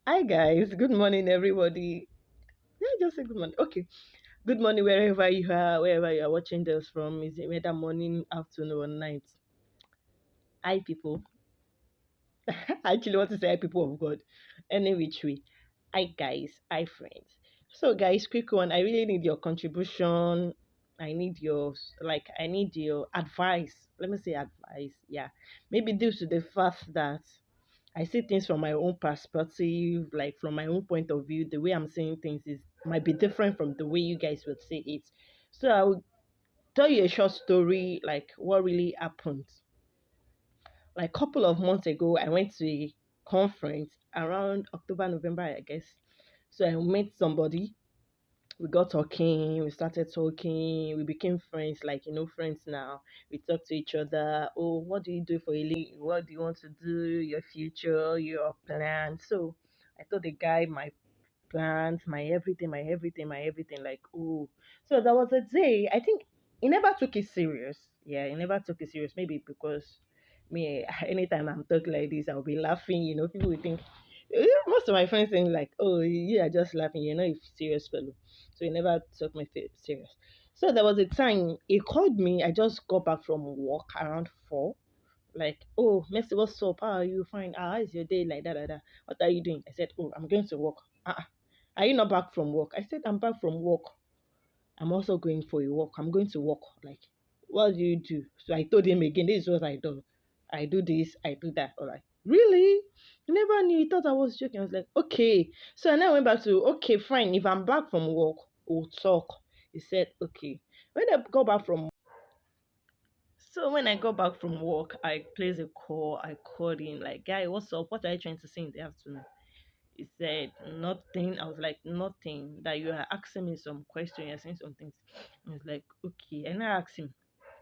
Hi guys, good morning everybody. Yeah, just say good morning. Okay, good morning wherever you are watching this from. Is it whether morning, afternoon, or night? Hi people. I actually want to say hi people of God. Any which way. Hi guys. Hi friends. So guys, quick one. I really need your contribution. I need your advice. Let me say advice. Yeah, maybe due to the fact that I see things from my own perspective, like from my own point of view. The way I'm seeing things is might be different from the way you guys would see it. So I will tell you a short story, like what really happened. Like a couple of months ago, I went to a conference around October, November, I guess. So I met somebody. We got talking, we started talking, we became friends, like friends now. We talk to each other. Oh, what do you do for a living? What do you want to do? Your future, your plans. So I told the guy my plans, my everything. Like, oh, so there was a day. I think he never took it serious. Yeah, he never took it serious. Maybe because me, anytime I'm talking like this, I'll be laughing. People will think. Most of my friends think like, oh, you are just laughing. You're not a serious fellow. So he never took me serious. So there was a time he called me. I just got back from work around 4. Like, oh, Messi, what's up? How are you? Fine. How is your day? Like that, that, that. What are you doing? I said, oh, I'm going to work. Are you not back from work? I said, I'm back from work. I'm also going for a walk. I'm going to work. Like, what do you do? So I told him again, this is what I do. I do this, I do that. All right. Really? You never knew. He thought I was joking. I was like, okay. So I now went back to, okay, fine. If I'm back from work, we'll talk. He said, okay. When I got back from So when I got back from work, I placed a call. I called him like, guy, what's up? What are you trying to say in the afternoon? He said nothing. I was like, nothing. That you are asking me some question. You're saying some things. I was like, okay. And I asked him,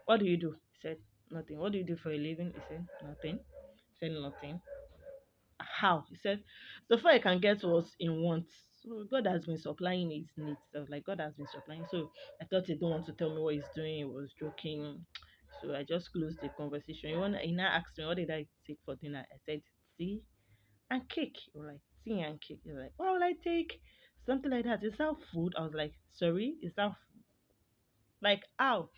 what do you do? He said, nothing. What do you do for a living? He said, nothing. He said, nothing. How? He said, so far I can get what he wants. So God has been supplying his needs. I was like, God has been supplying. So I thought he don't want to tell me what he's doing. He was joking. So I just closed the conversation. He now asked me, what did I take for dinner? I said, tea and cake. He was like, tea and cake. He was like, why would I take something like that? Is that food? I was like, sorry, is that like how?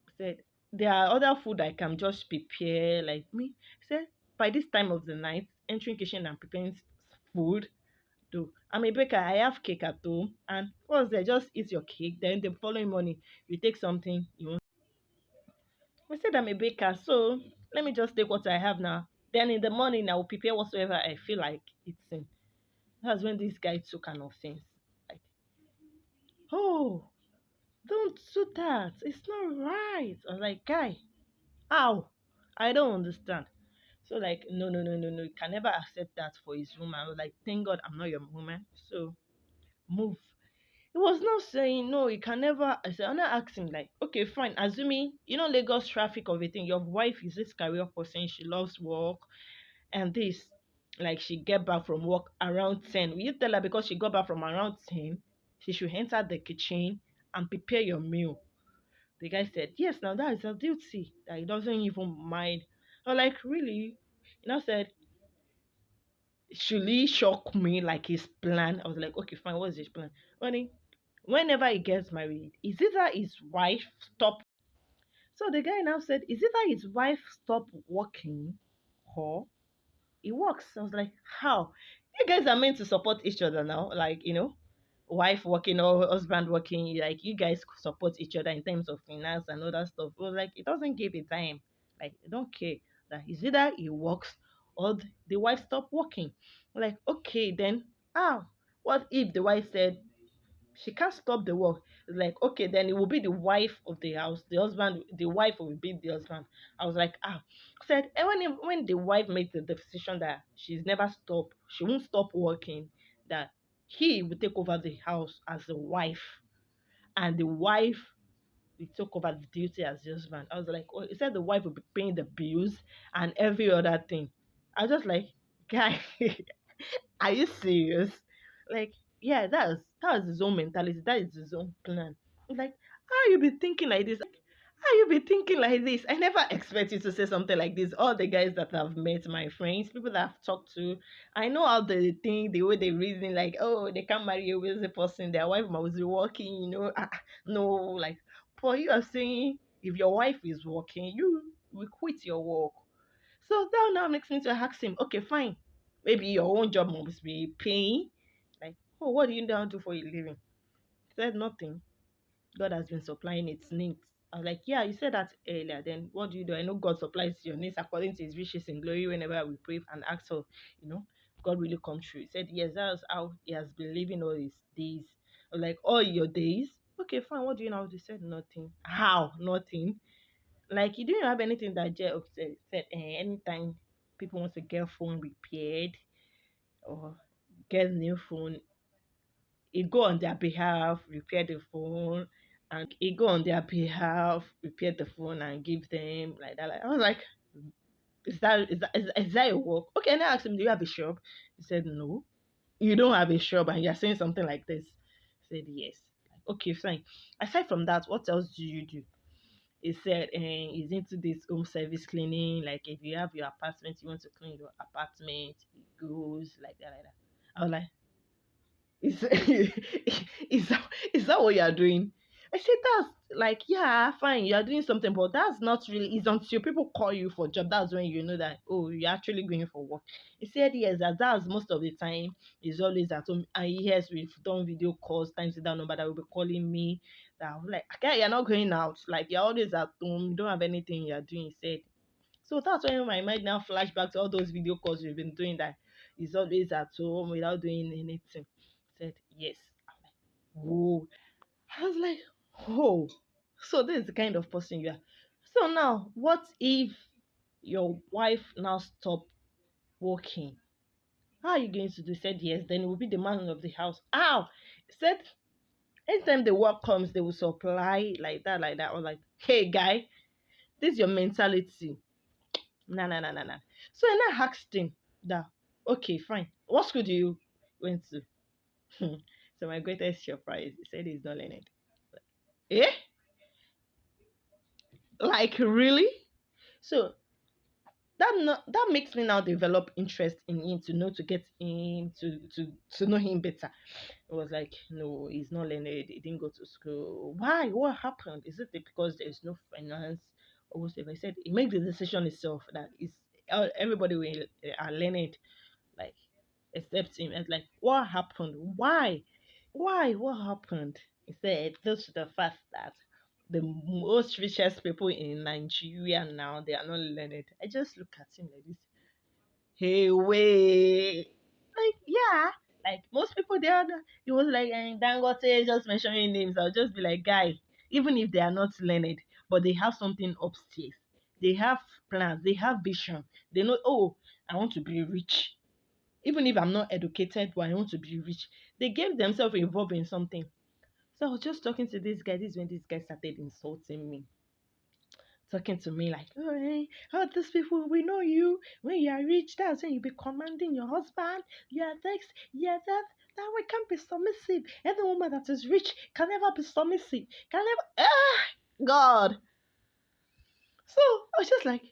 He said, there are other food I can just prepare like me. He said, by this time of the night, entering kitchen and preparing food. Do I'm a baker. I have cake at home, and what's there? Just eat your cake. Then the following morning, you take something you want. I said I'm a baker, so let me just take what I have now. Then in the morning, I will prepare whatsoever I feel like eating. That's when this guy took an offense. Like, oh, don't do that. It's not right. I was like, guy, how? I don't understand. So like, no, no, no, no, no. You can never accept that for his woman. I was like, thank God I'm not your woman. So move. He was not saying no, he can never. I said, I'm not asking, like, okay, fine. Assuming, Lagos traffic of a thing, your wife is this career person, she loves work, and this, like, she get back from work around 10. Will you tell her because she got back from around 10, she should enter the kitchen and prepare your meal? The guy said, yes, now that is her duty, that he doesn't even mind. I was like, really? Said, should he shock me like his plan? I was like, okay, fine, what's his plan? Whenever he gets married, is either his wife stop. So the guy now said, is either his wife stop working or he works. I was like, how? You guys are meant to support each other now. Like, wife working or husband working, like you guys support each other in terms of finance and all that stuff. It was like, it doesn't give a time. Like, I don't care. That is either he works or the wife stop working. Like, okay, then, what if the wife said, she can't stop the work? It's like, okay, then it will be the wife of the house, the husband, the wife will be the husband. I was like, I said, and when the wife makes the decision that she's never stop, she won't stop working, that he will take over the house as a wife, and the wife will take over the duty as the husband. I was like, oh, he said the wife will be paying the bills and every other thing. I was just like, guy, are you serious? Like, yeah, that's his own mentality. That is his own plan. It's like, how you be thinking like this? How you be thinking like this? I never expect you to say something like this. All the guys that I've met, my friends, people that I've talked to, I know how they think, the way they reason, like, oh, they can't marry a lazy person, their wife must be working, no, like, for you are saying, if your wife is working, you will quit your work. So that now makes me to ask him, okay, fine. Maybe your own job must be paying. Like, oh, what do you now do for a living? He said nothing. God has been supplying its needs. I was like, yeah, you said that earlier. Then what do you do? I know God supplies your needs according to his riches in glory whenever we pray and ask for, God really come true. He said, yes, that's how he has been living all his days. I was like, all your days? Okay, fine. What do you now do? He said, nothing. How? Nothing. Like, you didn't have anything that Jay said, anytime people want to get phone repaired or get new phone, it go on their behalf, repair the phone, and it go on their behalf, repair the phone and give them like that. Like, I was like, is that your work? Okay, and I asked him, do you have a shop? He said, no. You don't have a shop and you're saying something like this. He said, yes. Okay, fine. Aside from that, what else do you do? He said he's into this home service cleaning. Like if you have your apartment, you want to clean your apartment, it goes like that, like that. I was like, is is that, is that what you are doing? I said that's like, yeah, fine, you are doing something, but that's not really, it's until people call you for job, that's when you know that, oh, you're actually going for work. He said yes, that's most of the time. He's always at home, and yes, we've done video calls times with that number that will be calling me, that I'm like, okay, you're not going out, like you're always at home, you don't have anything you're doing. He said, so that's when my mind now flash back to all those video calls we've been doing, that he's always at home without doing anything. Said yes. I'm like, whoa. I was like, oh, so this is the kind of person you are. So now, what if your wife now stop working? How are you going to do? He said yes, then it will be the man of the house. How? He said anytime the work comes, they will supply like that, like that. I was like, hey guy, this is your mentality. Nah, nah, nah, nah, nah. So I now asked him that, okay, fine. What school do you went to? So my greatest surprise, he said he's not learning. Eh? Like really? So that makes me now develop interest in him, to know, to get in, to know him better. It was like, no, he's not learned, he didn't go to school. Why? What happened? Is it because there's no finance or whatever? I said he made the decision itself that is, everybody will are learned, like, except him. It's like, what happened? Why? What happened? He said due to the fact that the most richest people in Nigeria now, they are not learned. I just look at him like this. Hey, wait. Like, yeah. Like most people, they are. It was like Dangote just mentioning names. I'll just be like, guy, even if they are not learned, but they have something upstairs. They have plans. They have vision. They know. Oh, I want to be rich. Even if I'm not educated, but I want to be rich. They gave themselves involved in something. So I was just talking to this guy. This is when this guy started insulting me, talking to me like, oh, hey, all these people, we know you. When you are rich, that's when you be commanding your husband. You are this, you are that. That way can't be submissive. Any woman that is rich can never be submissive. Can never. God. So I was just like,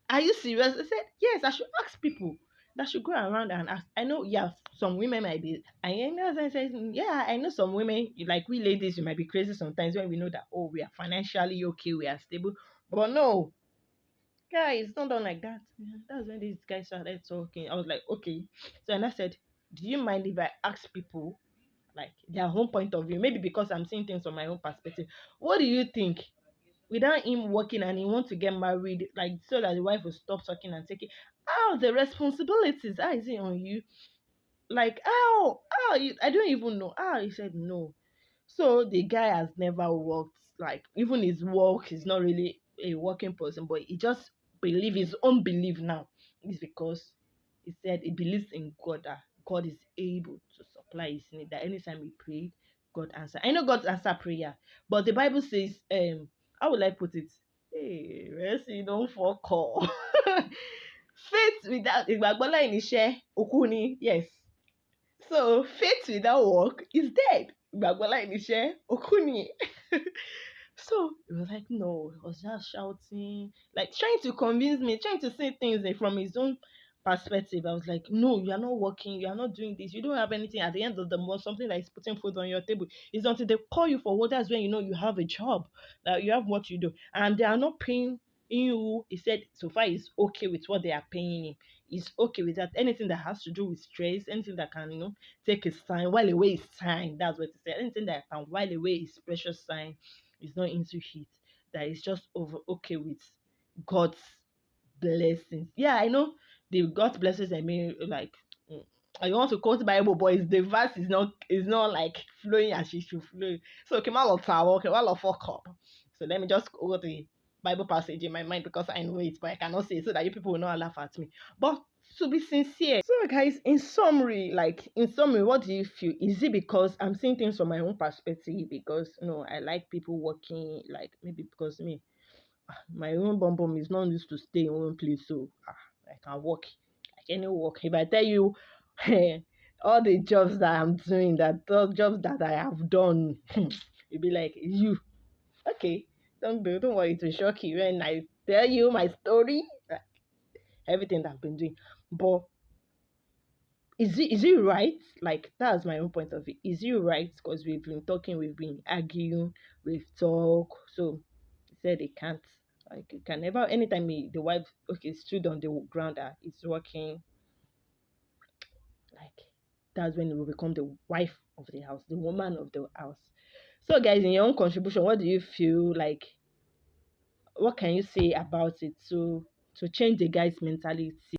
are you serious? I said, yes, I should ask people. That should go around and ask. I know, yeah, some women might be. I know, I said, yeah, I know some women, like we ladies, we might be crazy sometimes when we know that, oh, we are financially okay, we are stable. But no, guys, it's not done like that. Yeah, that's when these guys started talking. I was like, okay. So, and I said, do you mind if I ask people, like, their own point of view? Maybe because I'm seeing things from my own perspective. What do you think? Without him working and he wants to get married, like, so that the wife will stop talking and take it. How the responsibilities? How is it on you? Like, I don't even know. He said no. So the guy has never worked. Like, even his work is not really a working person, but he just believe his own belief now is because he said he believes in God, that God is able to supply his need. That anytime he pray, God answer. I know God answer prayer, but the Bible says, how will I put it? Hey, mercy, don't fall call. Faith without ìgbàgbọ́ láì níṣẹ́ òkú ni. Yes. So faith without work is dead. Ìgbàgbọ́ láì níṣẹ́ òkú ni. So he was like, no, he was just shouting, like trying to convince me, trying to say things from his own perspective. I was like, no, you are not working, you are not doing this, you don't have anything at the end of the month, something that is putting food on your table. It's until they call you for what, that's when you know you have a job, that you have what you do, and they are not paying you. He said so far he's okay with what they are paying him. He's okay with that. Anything that has to do with stress, anything that can, take his time, while away his time. That's what he said. Anything that can while away his precious time is not into heat, that is just over okay with God's blessings. Yeah, I know the God's blessings. I mean, like, mm, I want to quote the Bible, but the verse is not like flowing as it should flow. So okay, my tower, okay, my fuck up. So let me just quote the Bible passage in my mind because I know it, but I cannot say it so that you people will not laugh at me. But to be sincere, so guys, in summary, what do you feel? Is it because I'm seeing things from my own perspective? Because I like people working, like maybe because me, my own bum bum is not used to stay in one place, so I can work like any work. If I tell you all the jobs that I'm doing, that those jobs that I have done, you'll be like, you okay? Don't worry to shock you when I tell you my story, everything that I've been doing. But is it right? Like that's my own point of view. Is it right? Because we've been talking, we've been arguing, we've talked. So he said they can't. Like you can never anytime the wife stood on the ground that it's working, like that's when it will become the wife of the house, the woman of the house. So guys, in your own contribution, what do you feel like? What can you say about it to change the guy's mentality?